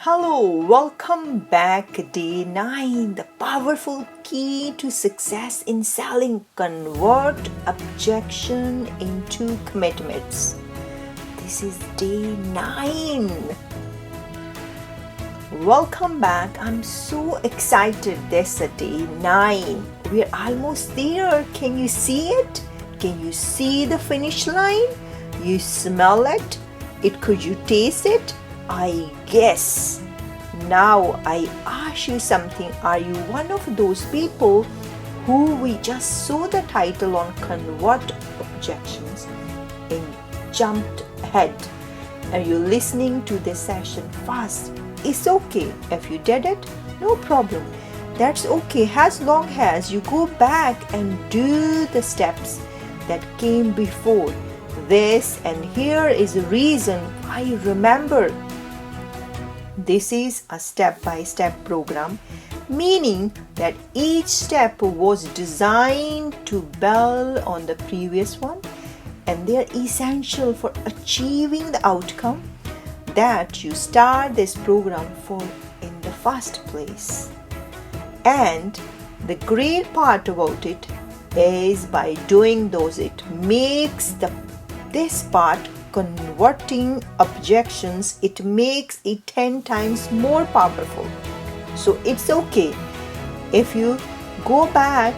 Hello, welcome back. Day 9, the powerful key to success in selling. Convert objection into commitments. This is day 9. Welcome back. I'm so excited. This is day 9. We're almost there. Can you see it? Can you see the finish line? You smell it? Could you taste it? I guess. Now I ask you something. Are you one of those people who we just saw the title on Convert Objections and jumped ahead? Are you listening to this session fast? It's okay. If you did it, no problem. That's okay as long as you go back and do the steps that came before this. And here is the reason why. Remember, this is a step-by-step program, meaning that each step was designed to build on the previous one, and they are essential for achieving the outcome that you start this program for in the first place. And the great part about it is by doing those, it makes this part, converting objections, it makes it 10 times more powerful. So it's okay if you go back,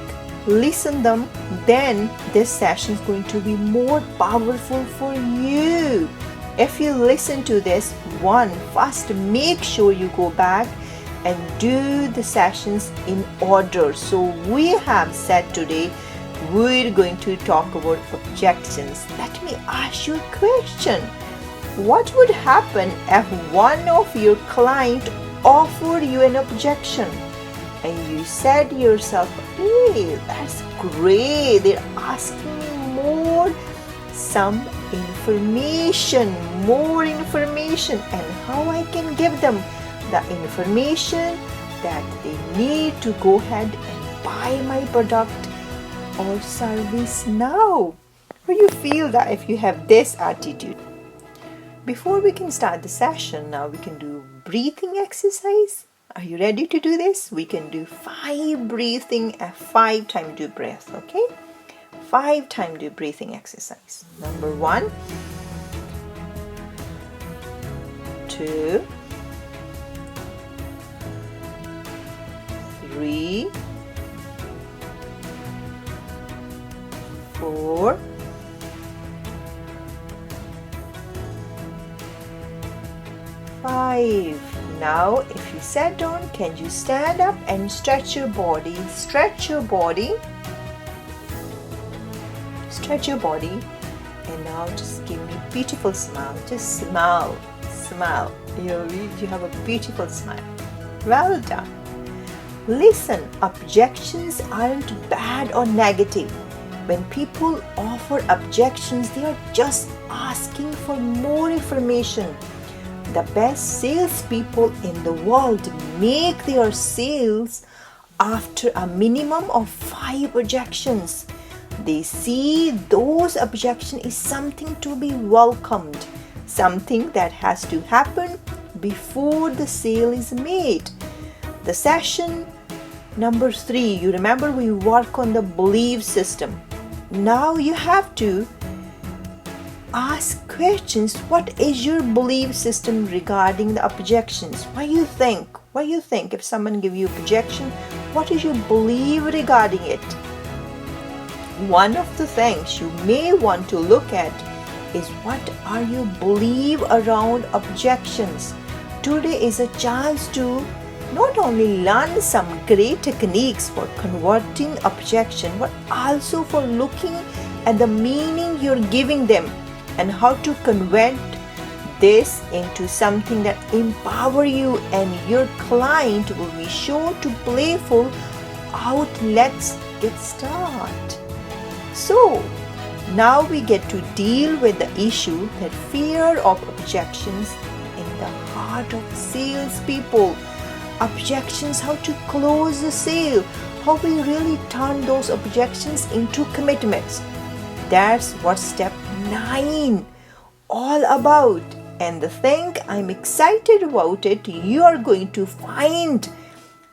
listen them, then this session is going to be more powerful for you. If you listen to this one first, make sure you go back and do the sessions in order. So we have said today we're going to talk about objections. Let me ask you a question. What would happen if one of your clients offered you an objection and you said to yourself, hey, that's great, they're asking me some information, and how I can give them the information that they need to go ahead and buy my product or service now. Or you feel that if you have this attitude. Before we can start the session, now we can do breathing exercise. Are you ready to do this? We can do 5 breathing and 5 time do breath, okay? 5 time do breathing exercise. Number 1, 2, 3, 4, 5. Now if you sat down, can you stand up and stretch your body? Stretch your body. And now just give me a beautiful smile. Just smile. You have a beautiful smile. Well done. Listen, objections aren't bad or negative. When people offer objections, they are just asking for more information. The best salespeople in the world make their sales after a minimum of 5 objections. They see those objections is something to be welcomed, something that has to happen before the sale is made. The session number 3, you remember we work on the belief system. Now you have to ask questions. What is your belief system regarding the objections? What do you think if someone give you objection? What is your belief regarding it? One of the things you may want to look at is what are your belief around objections. Today is a chance to not only learn some great techniques for converting objection, but also for looking at the meaning you're giving them and how to convert this into something that empower you and your client will be sure to playful out. Let's get started. So now we get to deal with the issue that fear of objections in the heart of salespeople. Objections, how to close the sale, how we really turn those objections into commitments. That's what step 9 all about. and the thing I'm excited about it, you are going to find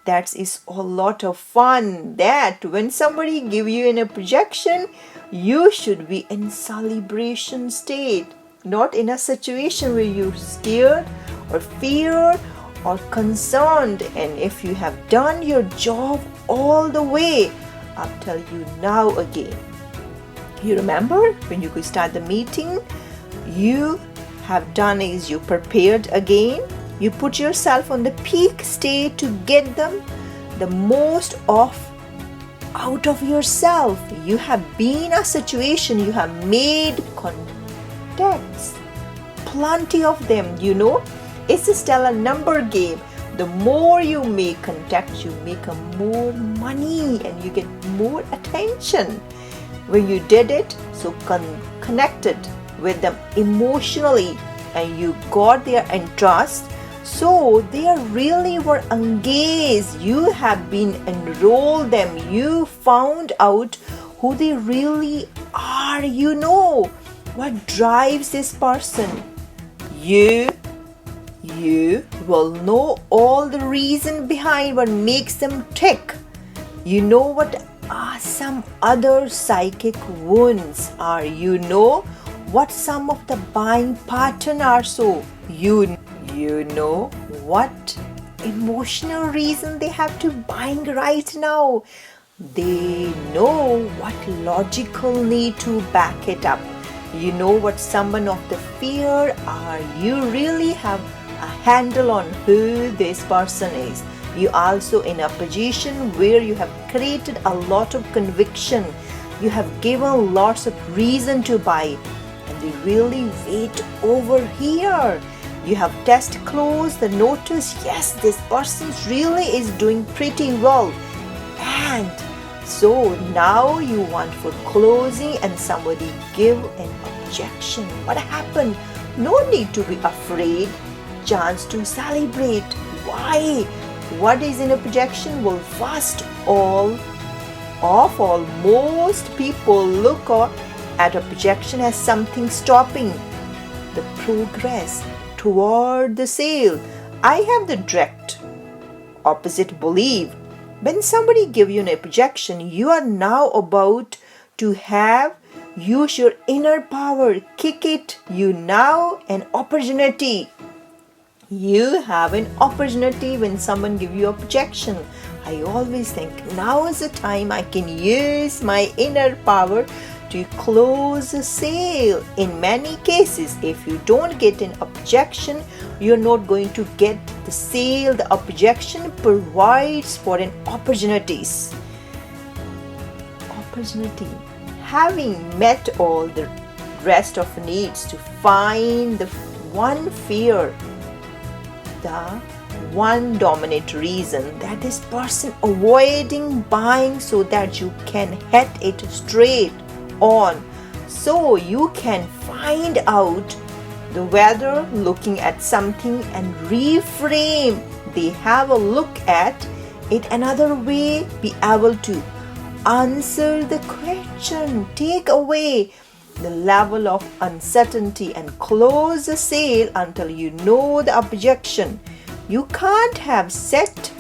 that is a lot of fun. That when somebody give you in a projection, you should be in celebration state, not in a situation where you're scared or fear or concerned. And if you have done your job all the way, I'll tell you now again. You remember when you could start the meeting, you have done is you prepared again. You put yourself on the peak state to get them the most out of yourself. You have been a situation, you have made contacts, plenty of them, It's still a number game. The more you make contacts, you make more money and you get more attention. When you did it, so connected with them emotionally and you got their interest, so they really were engaged. You have been enrolled them. You found out who they really are. What drives this person. You will know all the reason behind what makes them tick. You know what some other psychic wounds are. You know what some of the buying pattern are. So you know what emotional reason they have to buying right now. They know what logical need to back it up. You know what someone of the fear are. You really have a handle on who this person is. You also in a position where you have created a lot of conviction. You have given lots of reason to buy and they really wait over here. You have test closed the notice, yes, this person really is doing pretty well. And so now you want for closing and somebody give an objection. What happened? No need to be afraid. Chance to celebrate. Why? What is in a projection will first most people look at a projection as something stopping the progress toward the sale. I have the direct opposite belief. When somebody give you a projection, you are now about to use your inner power, kick it. You now an opportunity. You have an opportunity when someone give you a projection. I always think now is the time I can use my inner power to close a sale. In many cases, if you don't get an objection, you're not going to get the sale. The objection provides for an opportunity. Having met all the rest of needs to find the one fear, the one dominant reason that this person avoiding buying so that you can hit it straight on. So you can find out the weather looking at something and reframe. They have a look at it another way, be able to answer the question, take away the level of uncertainty and close the sale until you know the objection. You can't have set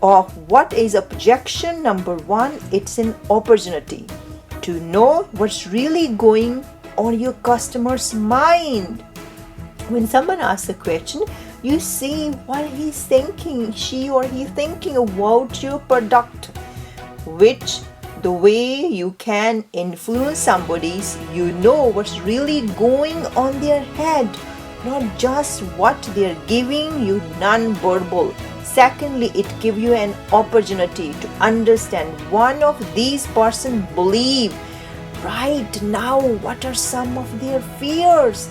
of what is objection. Number one, it's an opportunity to know what's really going on your customer's mind. When someone asks a question, you see what he's thinking, she or he thinking about your product, which the way you can influence somebody's, you know what's really going on their head, not just what they're giving you non-verbal. Secondly, it gives you an opportunity to understand one of these person believe right now what are some of their fears.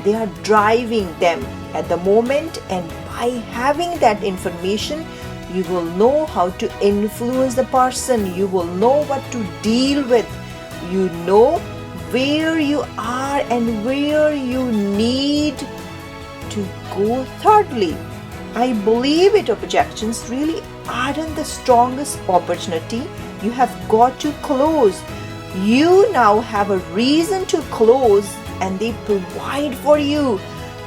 They are driving them at the moment, and by having that information, you will know how to influence the person. You will know what to deal with. You know where you are and where you need to go. Thirdly, I believe it objections really aren't the strongest opportunity. You have got to close. You now have a reason to close and they provide for you.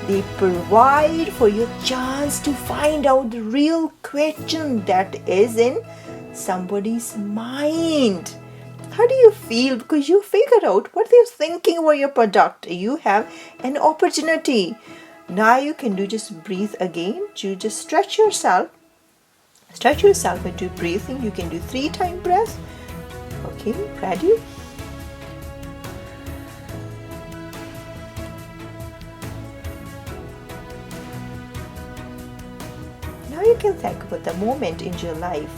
They provide for your chance to find out the real question that is in somebody's mind. How do you feel? Because you figured out what they're thinking about your product. You have an opportunity. Now you can do just breathe again. You just stretch yourself. Stretch yourself into breathing. You can do 3-time breaths. Okay, ready? Now you can think about the moment in your life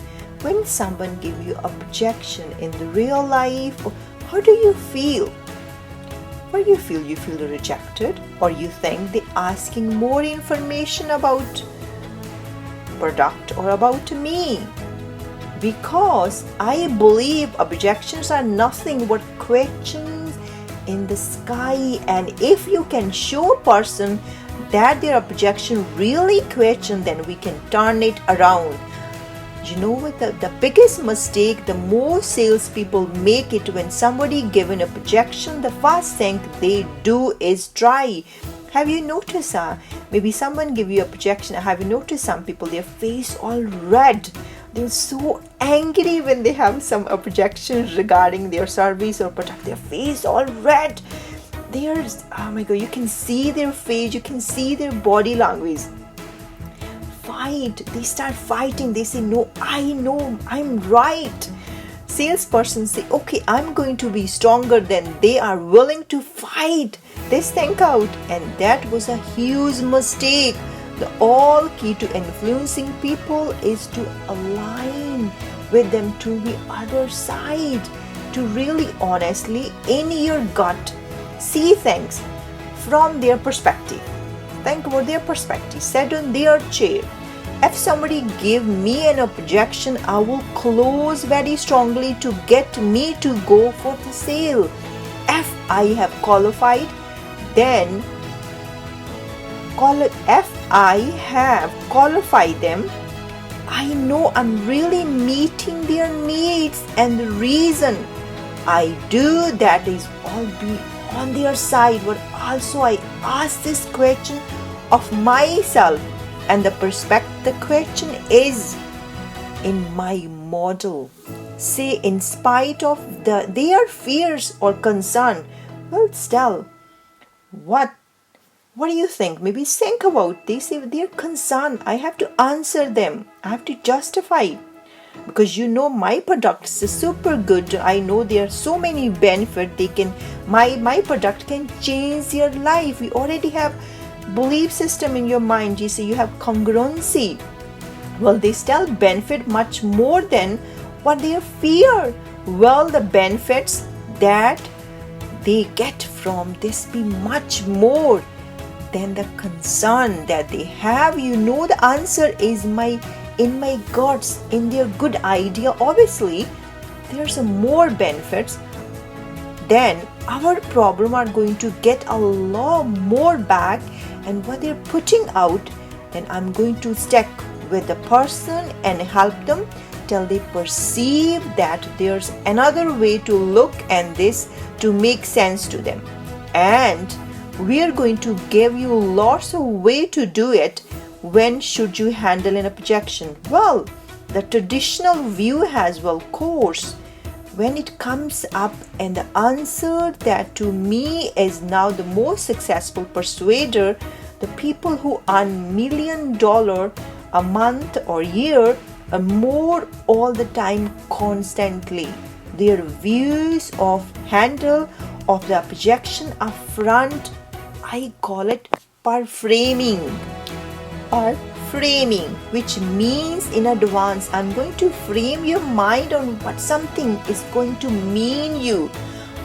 when someone gives you a objection in the real life. How do you feel? What do you feel? You feel rejected, or you think they're asking more information about product or about me? Because I believe objections are nothing but questions in the sky, and if you can show a person that their objection really question, then we can turn it around. You know what the biggest mistake the most salespeople make it when somebody give an objection, the first thing they do is try. Have you noticed maybe someone give you a objection? Have you noticed some people, their face all red? They're so angry when they have some objections regarding their service or product. Their face all red. There's, oh my God, you can see their face, you can see their body language. Fight. They start fighting. They say, no, I know, I'm right. Salesperson say, okay, I'm going to be stronger than they are, willing to fight this thing out. And that was a huge mistake. The all key to influencing people is to align with them to the other side, to really honestly in your gut see things from their perspective. Think about their perspective. Sit on their chair. If somebody give me an objection, I will close very strongly to get me to go for the sale. If I have qualified, then if I have qualified them, I know I'm really meeting their needs, and the reason I do that is all be on their side, but also I ask this question of myself, and the question is in my model. Say, in spite of their fears or concern, well, still, what do you think? Maybe think about this. If they're concerned, I have to answer them. I have to justify. Because you know my product is super good. I know there are so many benefits. My product can change your life. We already have belief system in your mind. You say you have congruency. Well, they still benefit much more than what they fear. Well, the benefits that they get from this be much more than the concern that they have. You know the answer is in my guts, in their good idea. Obviously, there's more benefits. Then our problem are going to get a lot more back, and what they're putting out, then I'm going to stick with the person and help them till they perceive that there's another way to look at this to make sense to them. And we are going to give you lots of way to do it. When should you handle an objection? Well, the traditional view has, well, course, when it comes up, and the answer that to me is now the most successful persuader, the people who earn $1 million a month or year or more all the time constantly. Their views of handle of the objection upfront, I call it framing, which means in advance I'm going to frame your mind on what something is going to mean you,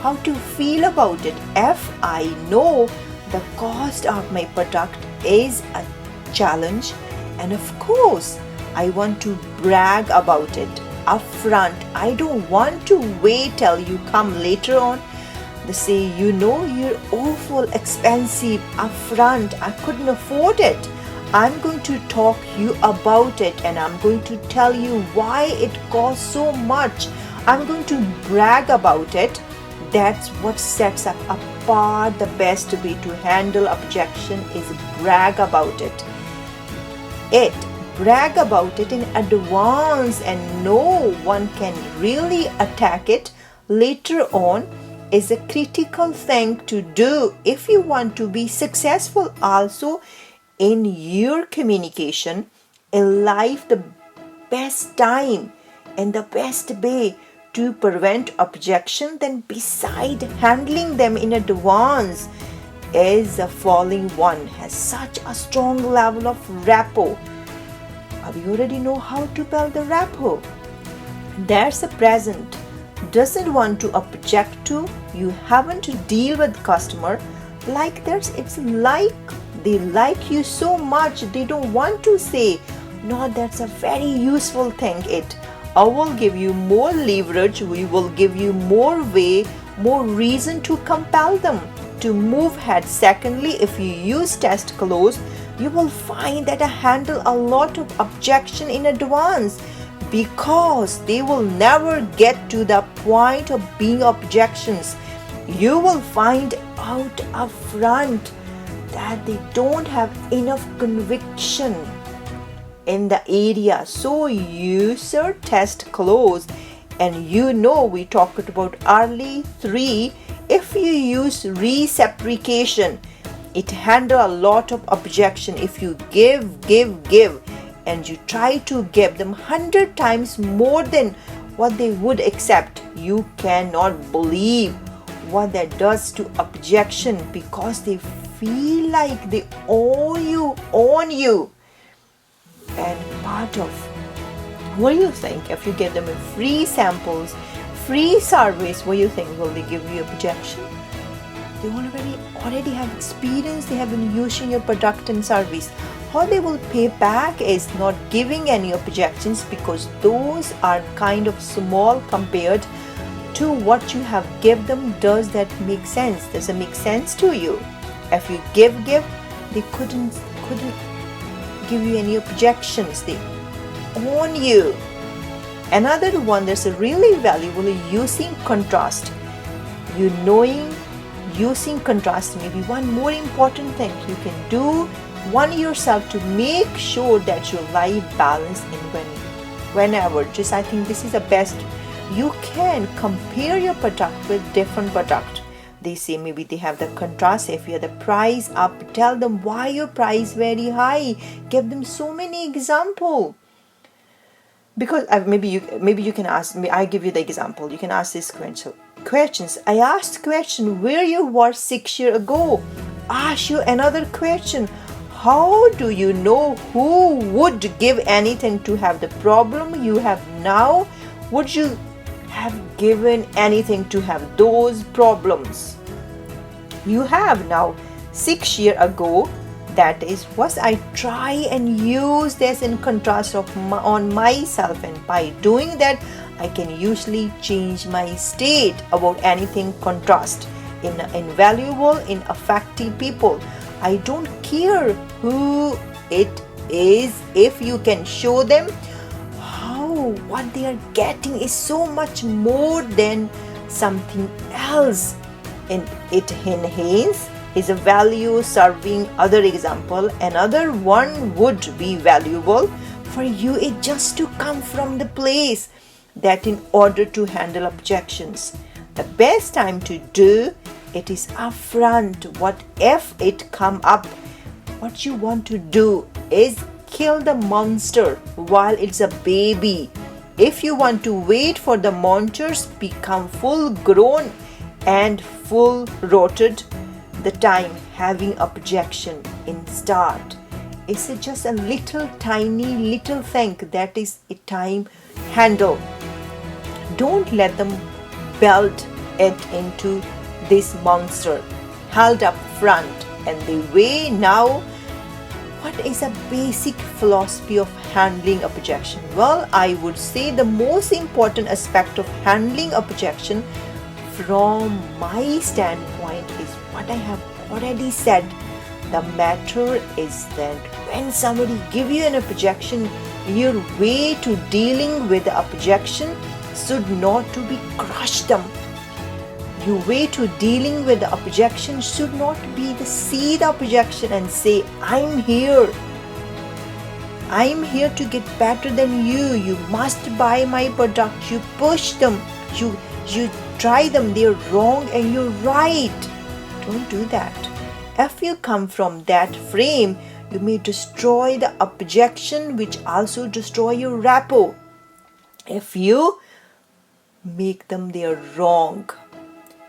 how to feel about it. If I know the cost of my product is a challenge, and of course I want to brag about it upfront. I don't want to wait till you come later on. They say, you know, you're awful expensive upfront. I couldn't afford it. I'm going to talk you about it, and I'm going to tell you why it costs so much. I'm going to brag about it. That's what sets up a far the best way to handle objection is brag about it. Brag about it in advance, and no one can really attack it later on is a critical thing to do if you want to be successful also in your communication in life. The best time and the best way to prevent objection then beside handling them in advance is the following one: has such a strong level of rapport. We already know how to build the rapport. There's a present doesn't want to object to, you haven't to deal with customer like that. It's like they like you so much they don't want to say no. That's a very useful thing. I will give you more leverage, we will give you more way, more reason to compel them to move ahead. Secondly, if you use test close, you will find that I handle a lot of objection in advance, because they will never get to the point of being objections. You will find out upfront that they don't have enough conviction in the area. So use your test close. And we talked about early 3. If you use reciprocation, it handle a lot of objection. If you give and you try to give them 100 times more than what they would accept, you cannot believe what that does to objection, because they feel like they own you. And part of what do you think if you give them a free samples, free service, what do you think? Will they give you objection? They already have experience, they have been using your product and service. How they will pay back is not giving any objections, because those are kind of small compared to what you have give them. Does that make sense? Does it make sense to you? If you give, they couldn't give you any objections. They own you. Another one that's really valuable is using contrast. Using contrast may be one more important thing you can do one yourself to make sure that your life balance in whenever. I think this is the best. You can compare your product with different product. They say maybe they have the contrast. If you have the price up, tell them why your price very high. Give them so many example. Because maybe you can ask me. I give you the example. You can ask this questions. I asked question where you were 6 years ago. Ask you another question. How do you know who would give anything to have the problem you have now? Would you have given anything to have those problems you have now 6 years ago? That is what I try and use this in contrast on myself, and by doing that I can usually change my state about anything contrast in invaluable in affecting people. I don't care who it is. If you can show them how what they are getting is so much more than something else, and it enhances is a value serving. Other example, another one would be valuable for you is just to come from the place that in order to handle objections, the best time to do it is upfront. What if it come up? What you want to do is kill the monster while it's a baby. If you want to wait for the monsters become full grown and full rotted, the time having objection in start. It's just a tiny little thing that is a time handle. Don't let them build it into this monster held up front. And the way now, what is a basic philosophy of handling objection? Well, I would say the most important aspect of handling objection from my standpoint is what I have already said. The matter is that when somebody give you an objection, your way to dealing with the objection should not to be crush them. your way to dealing with the objection should not be to see the objection and say, I'm here to get better than you. You must buy my product. You push them. You try them. They're wrong and you're right. Don't do that. If you come from that frame, you may destroy the objection, which also destroy your rapport. If you make them they're wrong,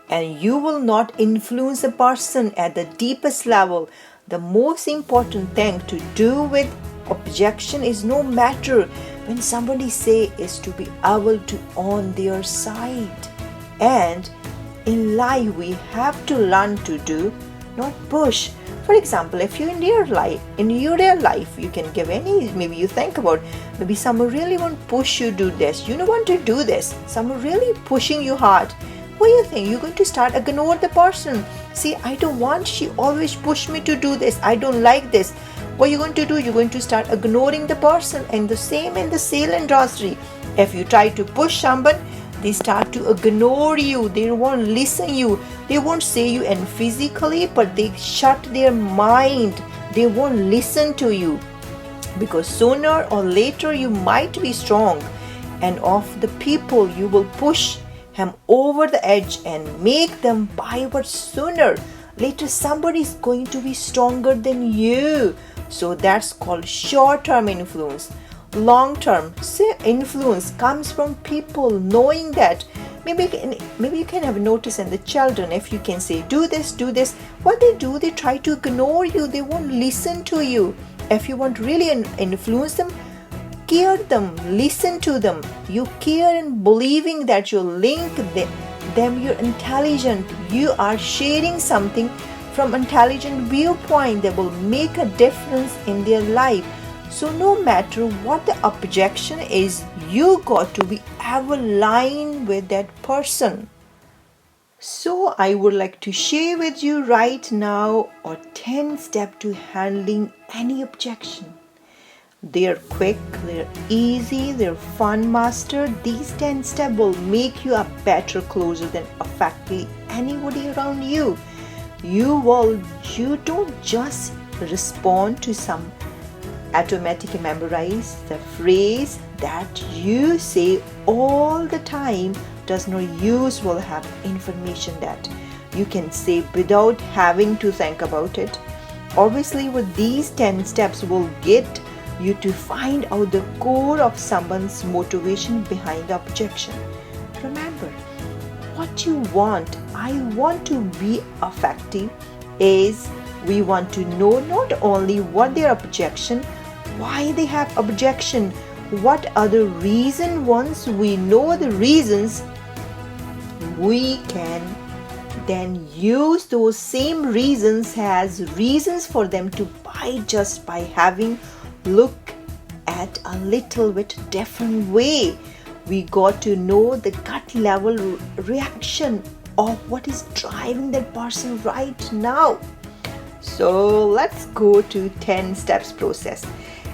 and you will not influence a person at the deepest level. The most important thing to do with objection is, no matter when somebody say, is to be able to on their side. And in life we have to learn to do, not push. For example, if you in your real life, you can give any, maybe you think about, maybe someone really want to push you do this, you don't want to do this, someone really pushing you hard. What do you think? You're going to start ignore the person. See, I don't want, she always push me to do this, I don't like this. What you're going to do? You're going to start ignoring the person. And the same in the sale industry. If you try to push someone, they start to ignore you. They won't listen you. They won't say you and physically, but they shut their mind. They won't listen to you. Because sooner or later you might be strong. And of the people, you will push him over the edge and make them byward sooner. Later somebody is going to be stronger than you. So that's called short-term influence. Long-term influence comes from people knowing that. Maybe you can have noticed in the children, if you can say, do this, what they do, they try to ignore you. They won't listen to you. If you want really influence them, care them, listen to them. You care in believing that you link them, you're intelligent. You are sharing something from intelligent viewpoint that will make a difference in their life. So no matter what the objection is, you got to be ever aligned with that person. So I would like to share with you right now a 10 steps to handling any objection. They're quick, they're easy, they're fun, master. These 10 steps will make you a better closer than affecting anybody around you. You don't just respond to some automatically memorize the phrase that you say all the time. Does not use will have information that you can say without having to think about it. Obviously, with these 10 steps will get you to find out the core of someone's motivation behind the objection. Remember, what you want, I want to be effective, is we want to know not only what their objection, why they have objection, what other reason. Once we know the reasons, we can then use those same reasons as reasons for them to buy, just by having look at a little bit different way. We got to know the gut level reaction of what is driving that person right now. So let's go to 10 steps process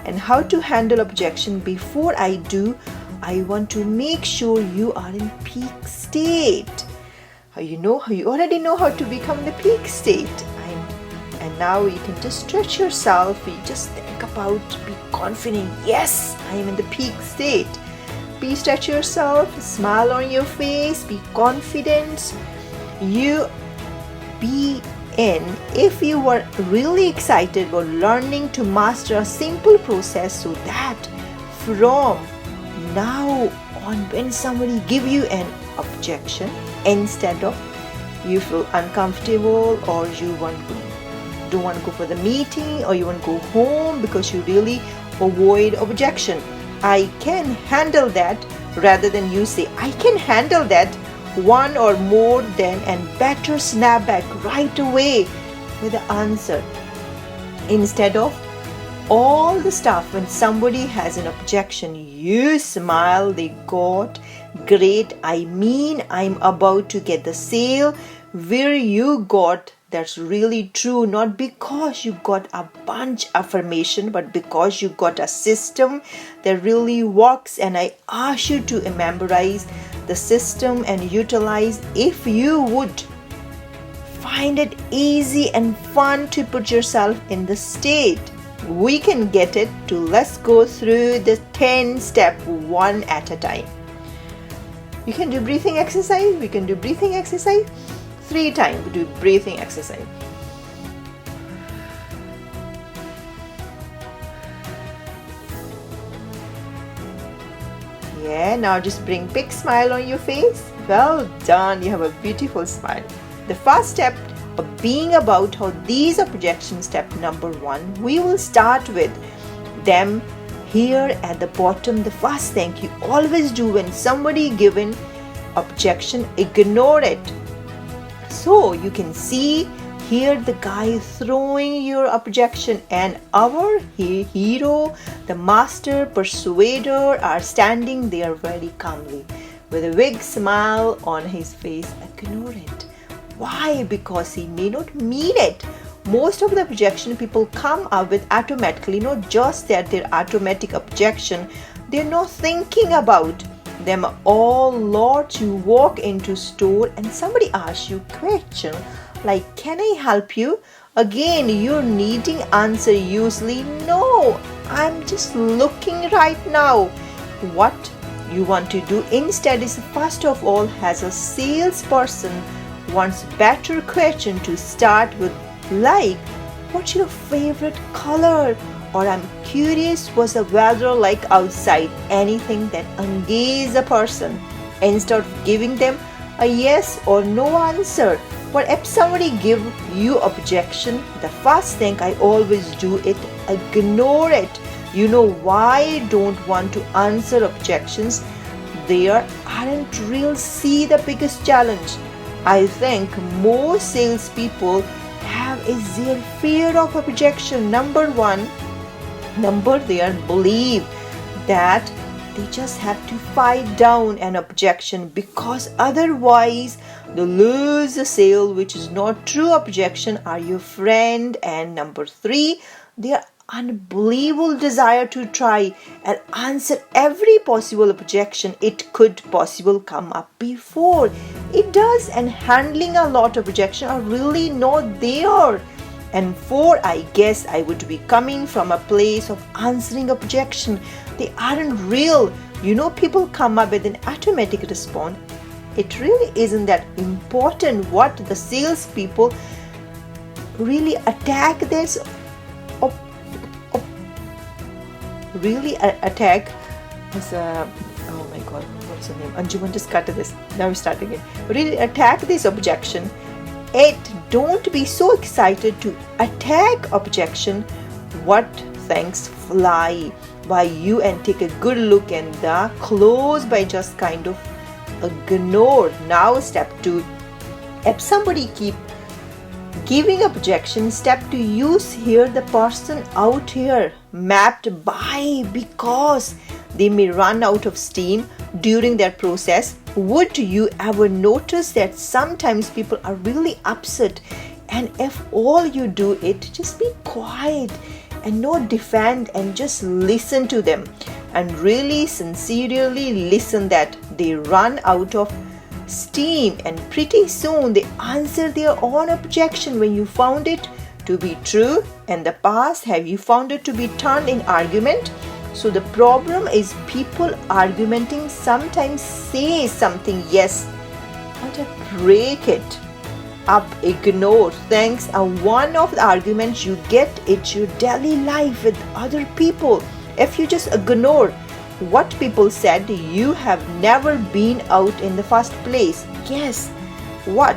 and how to handle objection. Before I do, I want to make sure you are in peak state. You already know how to become the peak state. And now you can just stretch yourself. You just think about, be confident. Yes, I am in the peak state. Be stretch yourself, smile on your face, be confident. You be in. If you were really excited about learning to master a simple process, so that from now on, when somebody give you an objection, instead of you feel uncomfortable or you don't want to go for the meeting or you want to go home because you really avoid objection, I can handle that, rather than you say I can handle that, one or more than and better snap back right away with the answer. Instead of all the stuff, when somebody has an objection, you smile, they got great, I mean I'm about to get the sale, where you got, that's really true, not because you got a bunch affirmation, but because you got a system that really works. And I ask you to memorize the system and utilize. If you would find it easy and fun to put yourself in the state, we can get it to. Let's go through the 10 step one at a time. You can do breathing exercise. We can do breathing exercise 3 times. We do breathing exercise. Yeah, now just bring big smile on your face. Well done, you have a beautiful smile. The first step of being about how these are projection, step number 1, we will start with them here at the bottom. The first thing you always do when somebody given objection, ignore it. So you can see here the guy throwing your objection, and our hero, the master persuader, are standing there very calmly with a big smile on his face. Ignore it. Why? Because he may not mean it. Most of the objection people come up with automatically, not just that their automatic objection, they're not thinking about them all. Lord, you walk into store and somebody asks you question like, can I help you? Again, you're needing answer usually, no, I'm just looking right now. What you want to do instead is, first of all, as a salesperson wants better question to start with, like, what's your favorite color? Or I'm curious, what's the weather like outside? Anything that engages a person instead of giving them a yes or no answer. But if somebody give you objection, the first thing I always do it, ignore it. You know why I don't want to answer objections? They aren't real. See the biggest challenge I think most salespeople have is their fear of objection. Number one, they believe that they just have to fight down an objection because otherwise they lose the sale, which is not true. Objection are your friend. And number 3, their unbelievable desire to try and answer every possible objection it could possibly come up before it does, and handling a lot of objection are really not there. And 4, I guess I would be coming from a place of answering objection. They aren't real. You know, people come up with an automatic response. It really isn't that important what the salespeople really attack this. Really attack as a, oh my god, what's her name? Anjuman, just cut this. Now we start again. Really attack this objection. Don't be so excited to attack objection. What things fly by you and take a good look and the close by just kind of ignore. Now step 2, if somebody keep giving objection, step 2, use here the person out here mapped by, because they may run out of steam during their process. Would you ever notice that sometimes people are really upset, and if all you do it, just be quiet and not defend and just listen to them and really sincerely listen that they run out of steam, and pretty soon they answer their own objection. When you found it to be true in the past, have you found it to be turned in argument? So the problem is people argumenting sometimes say something yes, but break it up, ignore. Thanks are one of the arguments you get it your daily life with other people. If you just ignore what people said, you have never been out in the first place. Guess what?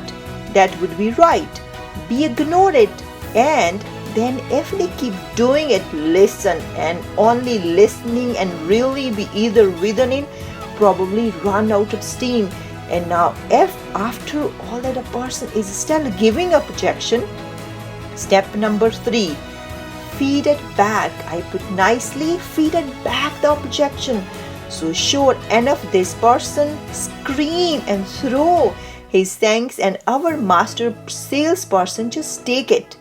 That would be right. Be ignore it, and then if they keep doing it, listen, and only listening and really be either within it, probably run out of steam. And now if after all that a person is still giving objection, step number 3, feed it back. I put nicely, feed it back the objection. So sure enough, this person scream and throw his thanks, and our master salesperson just take it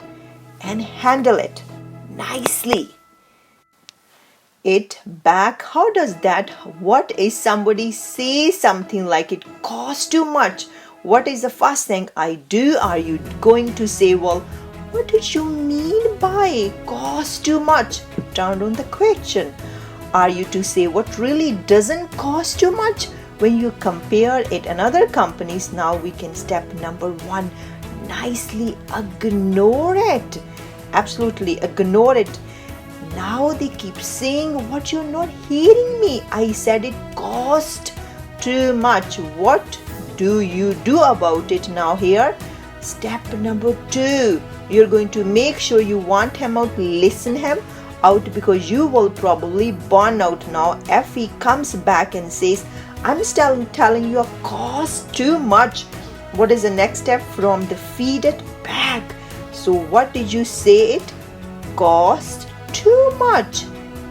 and handle it nicely. it back. How does that? What is somebody say something like it costs too much? What is the first thing I do? Are you going to say, well, what did you mean by cost too much? Turn on the question. Are you to say what really doesn't cost too much? When you compare it and other companies, now we can step number one, nicely ignore it. Absolutely ignore it. Now they keep saying what you're not hearing me. I said it cost too much. What do you do about it now here? Step number two, you're going to make sure you want him out, listen him out, because you will probably burn out now if he comes back and says, I'm still telling you a cost too much. What is the next step from the feed it back? So what did you say it cost too much?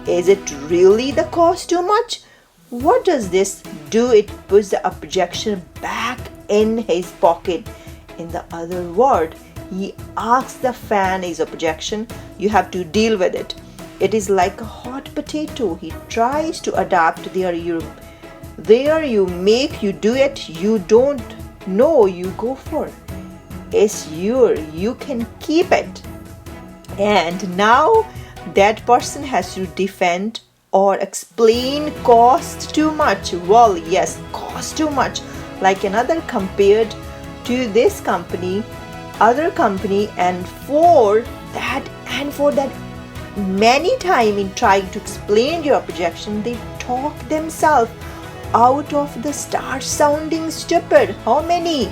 Is it really the cost too much? What does this do? It puts the objection back in his pocket. In the other word, he asks the fan his objection. You have to deal with it. It is like a hot potato. He tries to adapt there. You make, you do it. You don't know, you go for. It's you can keep it. And now that person has to defend or explain cost too much. Well, yes, cost too much. Like another compared to this company, other company, and for that many time in trying to explain your objection, they talk themselves out of the start sounding stupid. How many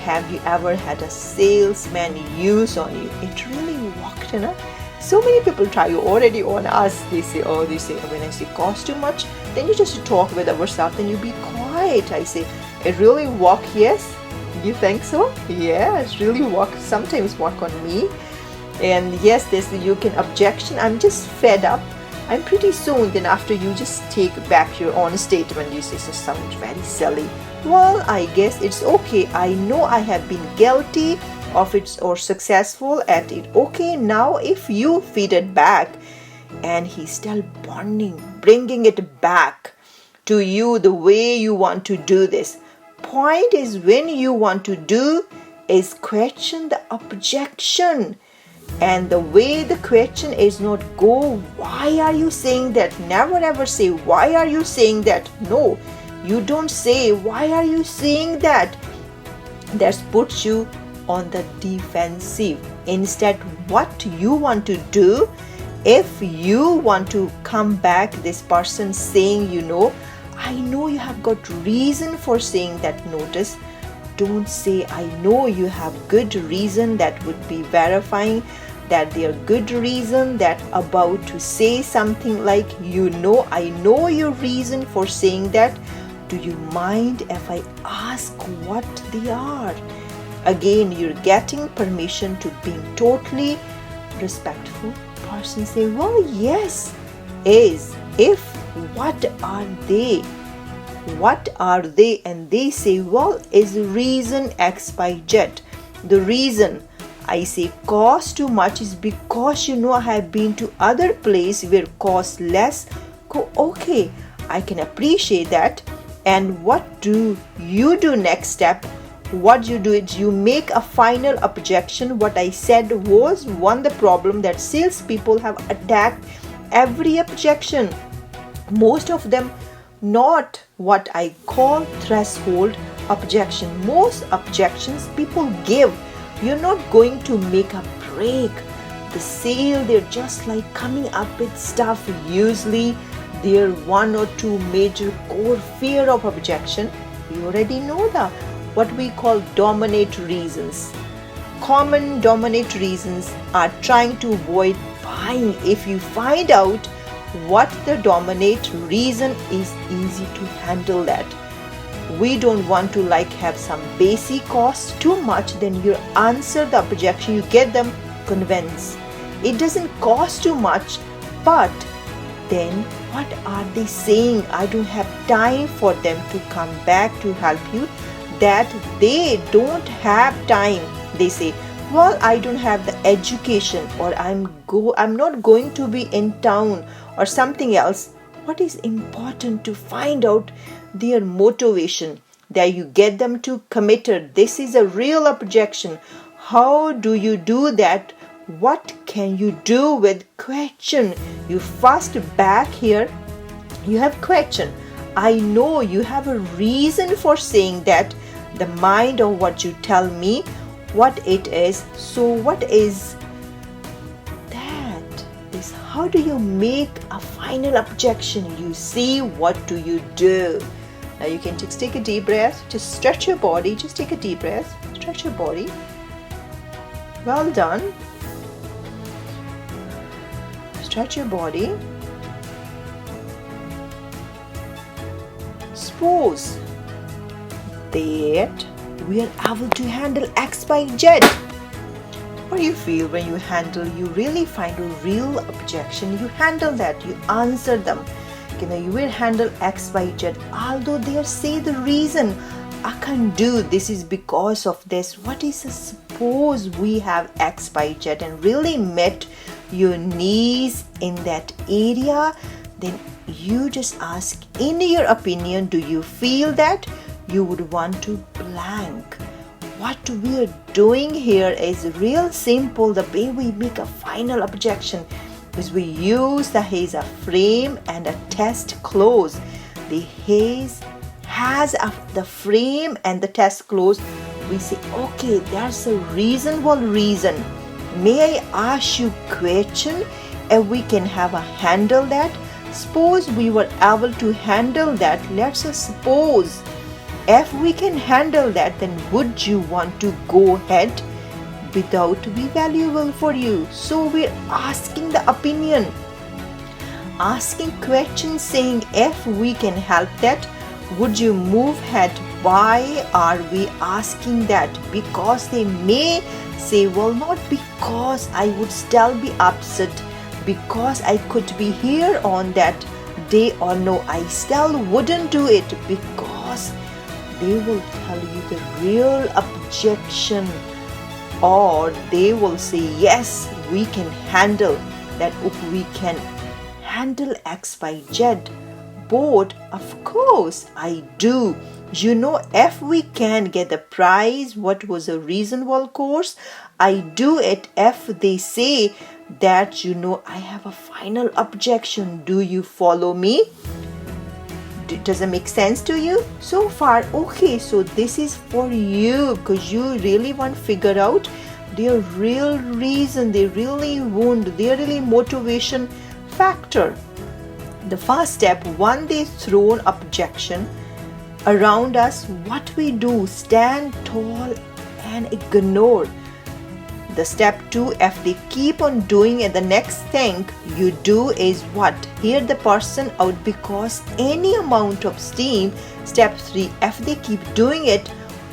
have you ever had a salesman use on you? It really worked, you know. So many people try you already on us. They say when I say cost too much, then you just talk with ourselves, then you be quiet. I say it really work. Yes, you think so? Yeah, it really work. Sometimes work on me. And yes, this you can objection. I'm just fed up. I'm pretty soon. Then after you just take back your own statement. You say this sounds very silly. Well, I guess it's okay. I know I have been guilty of it or successful at it. Okay, now if you feed it back and he's still bringing it back to you the way you want to do this. Point is, when you want to do is question the objection. And the way the question is not go, why are you saying that? Never ever say, why are you saying that? No, you don't say, why are you saying that? That puts you on the defensive. Instead, what you want to do, if you want to come back, this person saying, I know you have got reason for saying that. Notice, don't say, I know you have good reason. That would be verifying that they are good reason that about to say something like, I know your reason for saying that. Do you mind if I ask what they are? Again, you're getting permission to being totally respectful. Person say, well, yes, is, if, what are they? What are they? And they say, well, is reason X, Y, Z. The reason I say cost too much is because I have been to other place where cost less. Go, okay, I can appreciate that. And what do you do next step? What you do is you make a final objection. What I said was the problem that salespeople have attacked every objection. Most of them not what I call threshold objection. Most objections people give, you're not going to make a break the sale. They're just like coming up with stuff. Usually there are one or two major core fear of objection. You already know that. What we call dominate reasons. Common dominate reasons are trying to avoid buying. If you find out what the dominate reason is, easy to handle that. We don't want to have some basic cost too much. Then you answer the objection, you get them convinced. It doesn't cost too much, but then what are they saying? I don't have time for them to come back to help you. That they don't have time. They say, Well, I don't have the education, or I'm not going to be in town, or something else. What is important to find out their motivation, that you get them to committed. This is a real objection. How do you do that? What can you do with question? You first back here, you have question. I know you have a reason for saying that, the mind of what you tell me, what it is. So what is that? Is how do you make a final objection? You see, what do you do? Now you can just take a deep breath, just stretch your body, just take a deep breath, stretch your body. Well done. Stretch your body. Suppose that we are able to handle X, Y, Z. What do you feel when you really find a real objection? You handle that, you answer them. You will handle X, Y, Z. Although they say the reason I can't do this is because of this. What is a suppose we have X, Y, Z and really met your needs in that area, then you just ask, in your opinion, do you feel that you would want to blank? What we are doing here is real simple. The way we make a final objection is we use the has a frame and a test clause. The has the frame and the test clause. We say, okay, that's a reasonable reason. May I ask you question if we can have a handle that? Suppose we were able to handle that. Let's suppose if we can handle that, then would you want to go ahead without be valuable for you? So we're asking the opinion, asking questions saying if we can help that, would you move ahead? Why are we asking that? Because they may say, well, not because I would still be upset, because I could be here on that day, or no, I still wouldn't do it, because they will tell you the real objection, or they will say, yes, we can handle that. If we can handle X, Y, Z, both, of course I do. If we can get the prize, what was a reasonable course, I do it. If they say that, I have a final objection, do you follow me? Does it make sense to you so far? Okay, so this is for you, because you really want to figure out their real reason, they really want, their really motivation factor. The first step, one they throw an objection around us, what we do, stand tall and ignore. The step 2, if they keep on doing it, the next thing you do is what? Hear the person out, because any amount of steam. Step 3, if they keep doing it,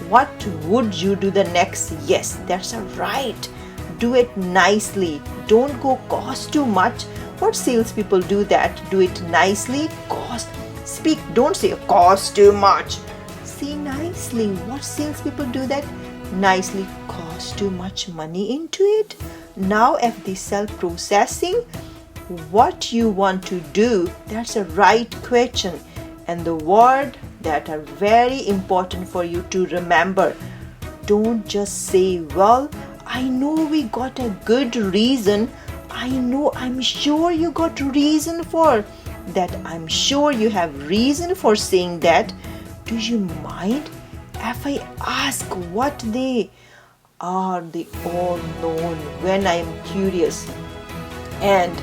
what would you do the next? Yes, that's right. Do it nicely. Don't go cost too much. What salespeople do that? Do it nicely. Speak. Don't say cost too much. Say nicely. What salespeople do that? Nicely. Cost too much money into it. Now, if they sell processing, what you want to do? That's a right question, and the word that are very important for you to remember. Don't just say, well, I know we got a good reason. I'm sure you got reason for that. I'm sure you have reason for saying that. Do you mind if I ask what they are? They all known when I'm curious. And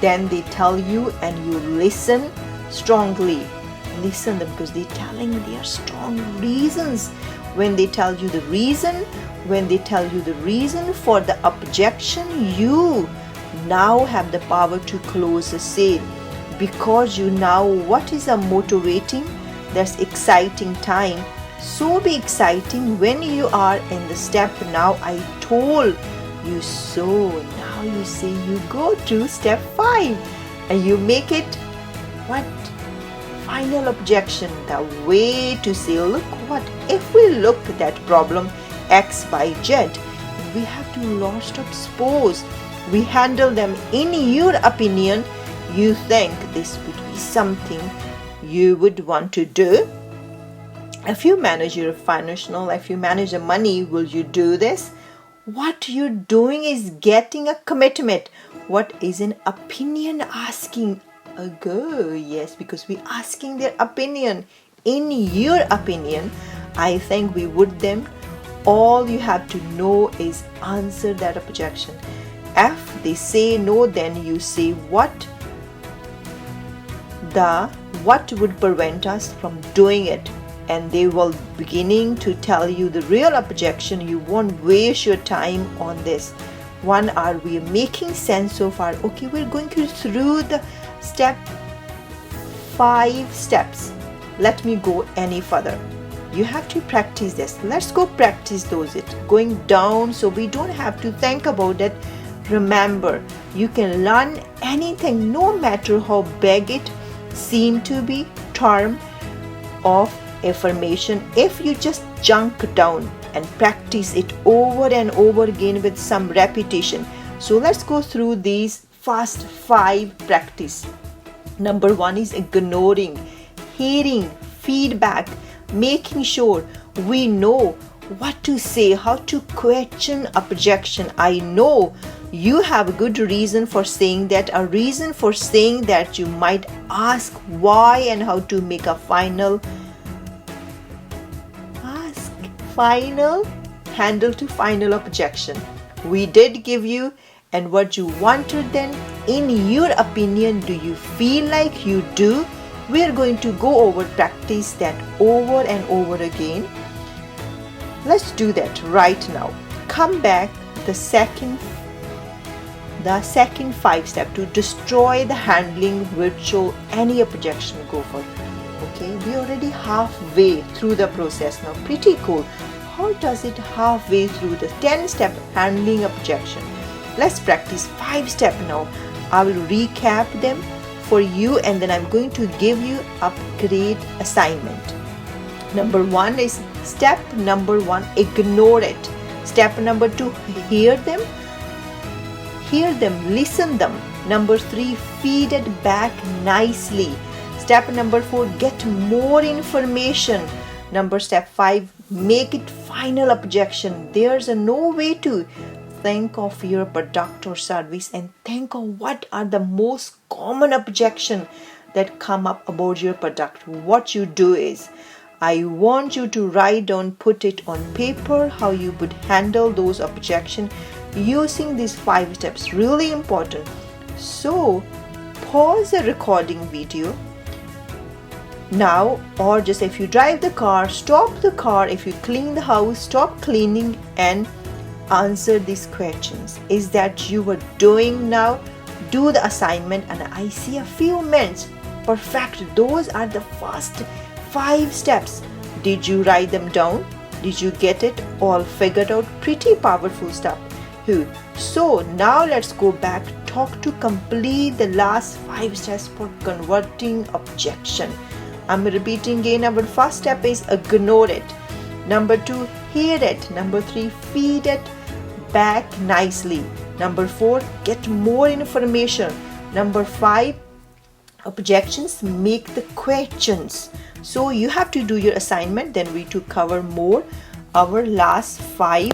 then they tell you, and you listen strongly. Listen them, because they're telling their strong reasons. When they tell you the reason, for the objection, you now have the power to close the sale, because you now what is a motivating, that's exciting time. So be exciting when you are in the step. Now I told you so. Now you say you go to step 5 and you make it what? Final objection. The way to say, look what, if we look at that problem X, Y, Z, we have to lost of suppose we handle them. In your opinion, you think this would be something you would want to do? If you manage your financial, if you manage the money, will you do this? What you're doing is getting a commitment. What is an opinion asking a go? Yes, because we're asking their opinion. In your opinion, I think we would them. All you have to know is answer that objection. If they say no, then you say what would prevent us from doing it, and they will beginning to tell you the real objection. You won't waste your time on this. One, are we making sense so far? Okay, we're going through the 5 steps. Let me go any further. You have to practice this. Let's go practice those. It going down so we don't have to think about it. Remember, you can learn anything, no matter how big it seem to be, term of affirmation, if you just junk down and practice it over and over again with some repetition. So let's go through these first 5 practice. Number 1 is ignoring, hearing feedback, making sure we know what to say, how to question objection. I know you have a good reason for saying that, a reason for saying that. You might ask why and how to make a final handle to final objection. We did give you and what you wanted. Then in your opinion, do you feel like you do? We are going to go over practice that over and over again. Let's do that right now. Come back the second 5 step to destroy the handling virtual any objection. Go for it. Okay, we already halfway through the process now. Pretty cool. How does it halfway through the 10 step handling objection? Let's practice 5 steps now. I will recap them for you and then I'm going to give you a great assignment. Number 1 is step number 1, ignore it. Step number 2, hear them, listen them. Number 3, feed it back nicely. Step number 4, get more information. Step 5, make it final objection. There's no way to think of your product or service and think of what are the most common objection that come up about your product. What you do is, I want you to write down, put it on paper, how you would handle those objections using these 5 steps. Really important. So pause the recording video now, or just if you drive the car, stop the car. If you clean the house, stop cleaning and answer these questions. Is that you were doing now? Do the assignment and I see a few minutes. Perfect. Those are the first 5 steps. Did you write them down? Did you get it all figured out? Pretty powerful stuff. So now let's go back, talk to complete the last 5 steps for converting objection. I'm repeating again. Our first step is ignore it. Number 2, hear it. Number 3, feed it back nicely. Number 4, get more information. Number 5, objections, make the questions. So you have to do your assignment, then we to cover more our last 5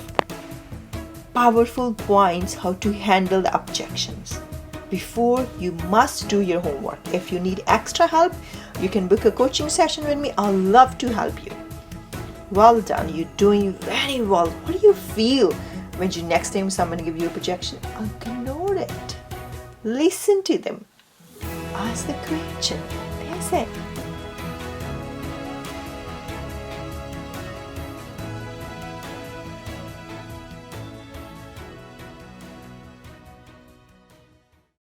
powerful points how to handle the objections. Before, you must do your homework. If you need extra help, you can book a coaching session with me. I'll love to help you. Well done. You're doing very well. What do you feel when you next time someone give you a objection? Ignore it. Listen to them. Ask the question. That's it.